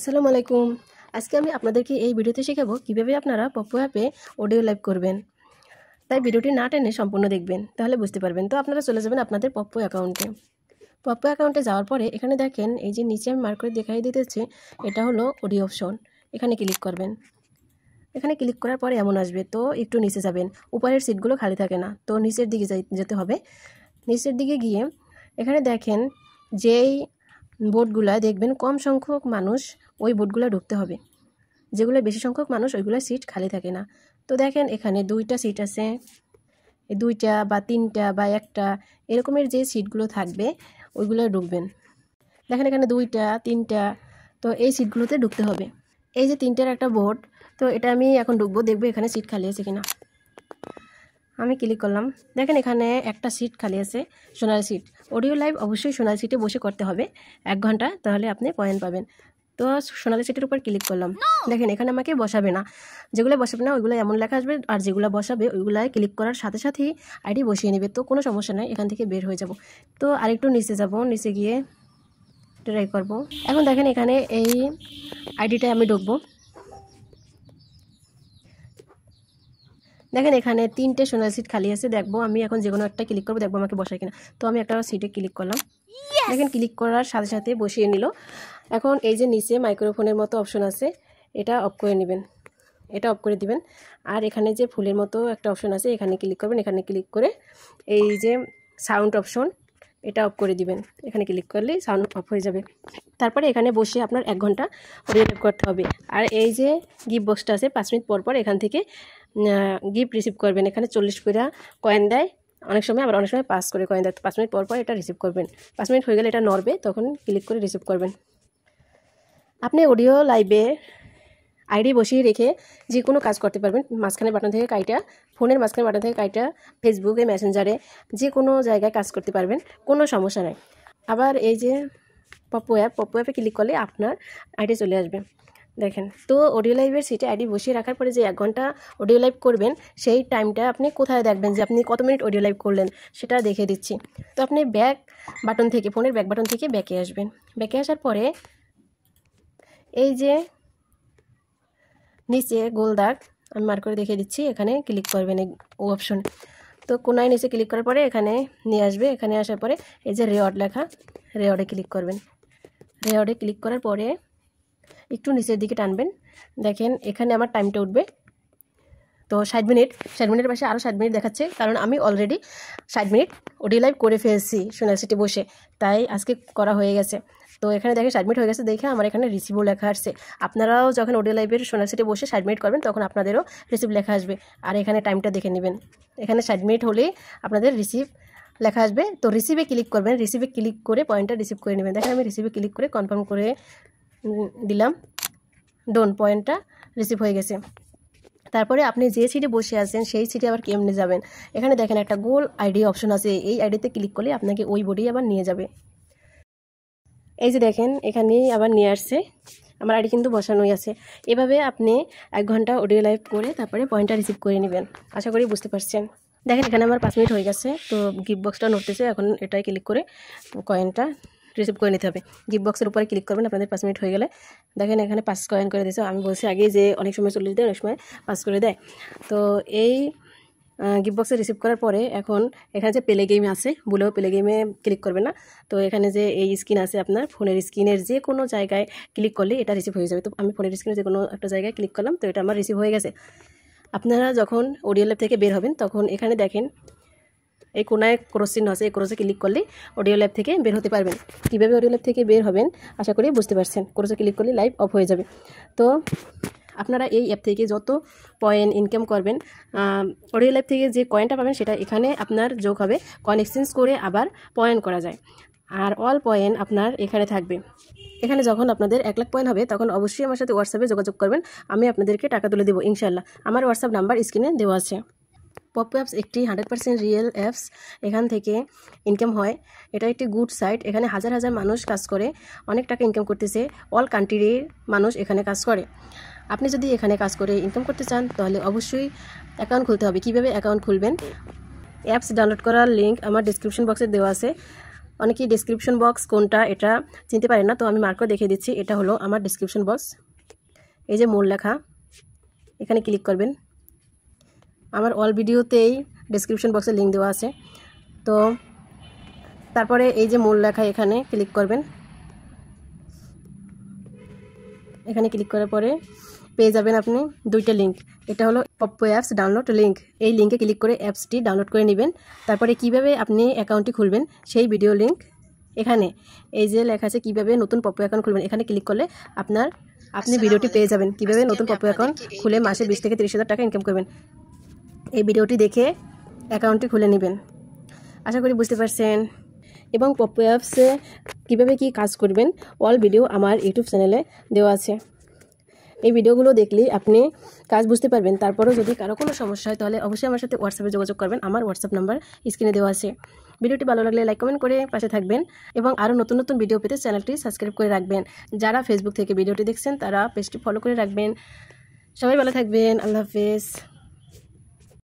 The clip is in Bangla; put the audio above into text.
আসসালামু আলাইকুম। আজকে আমি আপনাদেরকে এই ভিডিওতে শেখাবো কিভাবে আপনারা পপ্পো অ্যাপে অডিও লাইভ করবেন। তাই ভিডিওটি না টেনে সম্পূর্ণ দেখবেন, তাহলে বুঝতে পারবেন। তো আপনারা চলে যাবেন আপনাদের পপ্পো অ্যাকাউন্টে। পপ্পো অ্যাকাউন্টে যাওয়ার পরে এখানে দেখেন এই যে নিচে আমি মার্ক করে দেখাই দিতেছি, এটা হলো অডিও অপশন। এখানে ক্লিক করবেন। এখানে ক্লিক করার পরে এমন আসবে, তো একটু নিচে যাবেন। উপরের সিটগুলো খালি থাকে না, তো নিচের দিকে যেতে হবে। নিচের দিকে গিয়ে এখানে দেখেন যেই বোর্ডগুলো দেখবেন কম সংখ্যক মানুষ, ওই বোর্ডগুলো ঢুকতে হবে। যেগুলো বেশি সংখ্যক মানুষ ওইগুলো সিট খালি থাকে না। তো দেখেন এখানে 2টা সিট আছে, 2টা বা 3টা বা 1টা এরকমের যে সিটগুলো থাকবে ওইগুলো ঢুকবেন। দেখেন এখানে 2টা 3টা, তো এই সিটগুলোতে ঢুকতে হবে। এই যে 3টার একটা বোর্ড, তো এটা আমি এখন ঢুকবো, দেখবো এখানে সিট খালি আছে কিনা। আমি ক্লিক করলাম, দেখেন এখানে একটা সিট খালি আছে, সোনালী সিট। অডিও লাইভ অবশ্যই সোনালী সিটে বসে করতে হবে 1 ঘন্টা, তাহলে আপনি পয়েন্ট পাবেন। তো সোনালী সিটের উপর ক্লিক করলাম, দেখেন এখানে আমাকে বসাবে না। যেগুলো বসাবে না ওইগুলো এমন লেখা আসবে, আর যেগুলো বসাবে ওইগুলায় ক্লিক করার সাথে সাথেই আইডি বসিয়ে নেবে। তো কোনো সমস্যা নাই, এখান থেকে বের হয়ে যাব। তো আরেকটু নিচে যাব, নিচে গিয়ে ট্রাই করব। এখন দেখেন এখানে এই আইডিটায় আমি ঢুকবো। দেখেন এখানে 3টে সোনালী সিট খালি আছে, দেখবো আমি এখন যে কোনো একটা ক্লিক করবো, দেখবো আমাকে বসায় কিনা। তো আমি একটা সিটে ক্লিক করলাম, দেখেন ক্লিক করার সাথে সাথে বসিয়ে নিল। এখন এই যে নিচে মাইক্রোফোনের মতো অপশন আছে, এটা অফ করে নেবেন, এটা অফ করে দিবেন। আর এখানে যে ফুলের মতো একটা অপশন আছে, এখানে ক্লিক করবেন। এখানে ক্লিক করে এই যে সাউন্ড অপশন, এটা অফ করে দিবেন। এখানে ক্লিক করলেই সাউন্ড অফ হয়ে যাবে। তারপরে এখানে বসে আপনার 1 ঘন্টা অডিও লাইভ করতে হবে। আর এই যে গিফট বক্সটা আছে, 5 মিনিট পর পর এখান থেকে গিফট রিসিভ করবেন। এখানে 40 করে কয়েন দেয় অনেক সময়, আবার অনেক সময় 5 করে কয়েন দেয়। 5 মিনিট পর পর এটা রিসিভ করবেন। 5 মিনিট হয়ে গেলে এটা নড়বে, তখন ক্লিক করে রিসিভ করবেন। আপনি অডিও লাইভে আইডি বসিয়ে রেখে যে কোনো কাজ করতে পারবেন। মাঝখানে বাটন থেকে কাইটা, ফোনের মাঝখানে বাটন থেকে কাইটা ফেসবুকে, মেসেঞ্জারে যে কোনো জায়গায় কাজ করতে পারবেন, কোনো সমস্যা নাই। আবার এই যে পপ্পো অ্যাপে ক্লিক করলে আপনার আইডি চলে আসবে। দেখেন, তো অডিও লাইভের সিটে আইডি বসিয়ে রাখার পরে যে 1 ঘন্টা অডিও লাইভ করবেন, সেই টাইমটা আপনি কোথায় দেখবেন যে আপনি কত মিনিট অডিও লাইভ করলেন, সেটা দেখে দিচ্ছি। তো আপনি ব্যাক বাটন থেকে, ফোনের ব্যাক বাটন থেকে ব্যাকে আসবেন। ব্যাকে আসার পরে এই যে নিচে গোল দাগ আমি মার্ক করে দেখিয়ে দিচ্ছি, এখানে ক্লিক করবেন ও অপশন। তো কোনায় নিচে ক্লিক করার পরে এখানে নিয়ে আসবে। এখানে আসার পরে এই যে রেওয়ার্ড লেখা, রেওয়ার্ডে ক্লিক করবেন। রেওয়ার্ডে ক্লিক করার পরে একটু নিচের দিকে টানবেন। দেখেন এখানে আমার টাইমটা উঠবে, তো 60 মিনিট। 60 মিনিটের পাশে আরও 60 মিনিট দেখাচ্ছে, কারণ আমি অলরেডি 60 মিনিট অডিও লাইভ করে ফেলছি সোনালী সিটে বসে, তাই আজকে করা হয়ে গেছে। তো এখানে দেখে 60 মিনিট হয়ে গেছে, দেখে আমার এখানে রিসিভও লেখা আসছে। আপনারাও যখন অডিও লাইভের সোনালী সিটে বসে 60 মিনিট করবেন, তখন আপনাদেরও রিসিভ লেখা আসবে। আর এখানে টাইমটা দেখে নেবেন, এখানে 60 মিনিট হলেই আপনাদের রিসিভ লেখা আসবে। তো রিসিভে ক্লিক করবেন, রিসিভে ক্লিক করে পয়েন্টটা রিসিভ করে নেবেন। দেখেন আমি রিসিভে ক্লিক করে কনফার্ম করে দিলাম, ডন, পয়েন্টটা রিসিভ হয়ে গেছে। তারপরে আপনি যে সিটে বসে আছেন সেই সিটে আবার কেমনে যাবেন, এখানে দেখেন একটা গোল আইডি অপশন আছে, এই আইডিতে ক্লিক করলে আপনাকে ওই বোর্ডেই আবার নিয়ে যাবে। এই যে দেখেন এখানেই আবার নিয়ে আসছে, আমার আইডি কিন্তু বসানোই আছে। এভাবে আপনি 1 ঘন্টা অডিও লাইভ করে তারপরে পয়েন্টটা রিসিভ করে নেবেন। আশা করি বুঝতে পারছেন। দেখেন এখানে আমার 5 মিনিট হয়ে গেছে, তো গিফট বক্সটা নড়তেছে, এখন এটাই ক্লিক করে কয়েনটা রিসিভ করে নিতে হবে। গিফট বক্সের উপরে ক্লিক করবেন আপনাদের 5 মিনিট হয়ে গেলে। দেখেন এখানে 5 কয়েন করে দিয়েছে। আমি বলছি আগে যে অনেক সময় 40 দেয়, অনেক সময় 5 করে দেয়। তো এই গিফট বক্সে রিসিভ করার পরে এখন এখানে যে প্লে গেম আছে, বলেও প্লে গেমে ক্লিক করবেন না। তো এখানে যে এই স্ক্রিন আছে, আপনার ফোনের স্ক্রিনের যে কোনো জায়গায় ক্লিক করলে এটা রিসিভ হয়ে যাবে। তো আমি ফোনের স্ক্রিনে যে কোনো একটা জায়গায় ক্লিক করলাম, তো এটা আমার রিসিভ হয়ে গেছে। আপনারা যখন অডিও লাইভ থেকে বের হবেন, তখন এখানে দেখেন এই কোনায় ক্রস চিহ্ন আছে, এই ক্রসে ক্লিক করলে অডিও লাইভ থেকে বের হতে পারবেন। কীভাবে অডিও লাইভ থেকে বের হবেন আশা করি বুঝতে পারছেন। ক্রসে ক্লিক করলে লাইভ অফ হয়ে যাবে। তো আপনারা এই অ্যাপ থেকে যত পয়েন্ট ইনকাম করবেন, অডিও লাইভ থেকে যে কয়েনটা পাবেন সেটা এখানে আপনার যোগ হবে। কয়েন এক্সচেঞ্জ করে আবার পয়েন্ট করা যায়, আর অল পয়েন্ট আপনার এখানে থাকবে। এখানে যখন আপনাদের 1 লাখ পয়েন্ট হবে, তখন অবশ্যই আমার সাথে হোয়াটসঅ্যাপে যোগাযোগ করবেন, আমি আপনাদেরকে টাকা তুলে দেবো ইনশাল্লাহ। আমার হোয়াটসঅ্যাপ নাম্বার স্ক্রিনে দেওয়া আছে। পপ্পো অ্যাপস একটি 100% রিয়েল অ্যাপস, এখান থেকে ইনকাম হয়। এটা একটি গুড সাইট, এখানে হাজার হাজার মানুষ কাজ করে, অনেক টাকা ইনকাম করতেছে। অল কান্ট্রির মানুষ এখানে কাজ করে। আপনি যদি এখানে কাজ করে ইনকাম করতে চান, তাহলে অবশ্যই অ্যাকাউন্ট খুলতে হবে। কীভাবে অ্যাকাউন্ট খুলবেন, অ্যাপস ডাউনলোড করার লিঙ্ক আমার ডিসক্রিপশন বক্সে দেওয়া আছে, অনেকেই ডেসক্রিপশন বক্স কোনটা এটা চিনতে পারেন না, তো আমি মার্ক করে দেখিয়ে দিচ্ছি। এটা হলো আমার ডেসক্রিপশন বক্স। এই যে মূল লেখা, এখানে ক্লিক করবেন। আমার অল ভিডিওতেই ডেসক্রিপশন বক্সে লিঙ্ক দেওয়া আছে। তো তারপরে এই যে মূল লেখা, এখানে ক্লিক করবেন। এখানে ক্লিক করার পরে পেয়ে যাবেন আপনি দুইটা লিঙ্ক। এটা হলো পপ্পো অ্যাপস ডাউনলোড লিঙ্ক। এই লিঙ্কে ক্লিক করে অ্যাপসটি ডাউনলোড করে নেবেন। তারপরে কিভাবে আপনি অ্যাকাউন্টটি খুলবেন সেই ভিডিও লিঙ্ক এখানে এই যে লেখা আছে কিভাবে নতুন পপ্পো অ্যাকাউন্ট খুলবেন, এখানে ক্লিক করলে আপনি ভিডিওটি পেয়ে যাবেন কিভাবে নতুন পপ্পো অ্যাকাউন্ট খুলে মাসে 20 থেকে 30 হাজার টাকা ইনকাম করবেন। এই ভিডিওটি দেখে অ্যাকাউন্টটি খুলে নেবেন। আশা করি বুঝতে পারছেন। এবং পপ্পো অ্যাপসে কীভাবে কী কাজ করবেন অল ভিডিও আমার ইউটিউব চ্যানেলে দেওয়া আছে। এই ভিডিওগুলো দেখলে আপনি কাজ বুঝতে পারবেন। তারপরেও যদি কারো কোনো সমস্যা হয় তাহলে অবশ্যই আমার সাথে হোয়াটসঅ্যাপে যোগাযোগ করবেন। আমার হোয়াটসঅ্যাপ নাম্বার স্ক্রিনে দেওয়া আছে। ভিডিওটি ভালো লাগলে লাইক কমেন্ট করে পাশে থাকবেন এবং আরও নতুন নতুন ভিডিও পেতে চ্যানেলটি সাবস্ক্রাইব করে রাখবেন। যারা ফেসবুক থেকে ভিডিওটি দেখছেন তারা পেজটি ফলো করে রাখবেন। সবাই ভালো থাকবেন। আল্লাহ হাফেজ।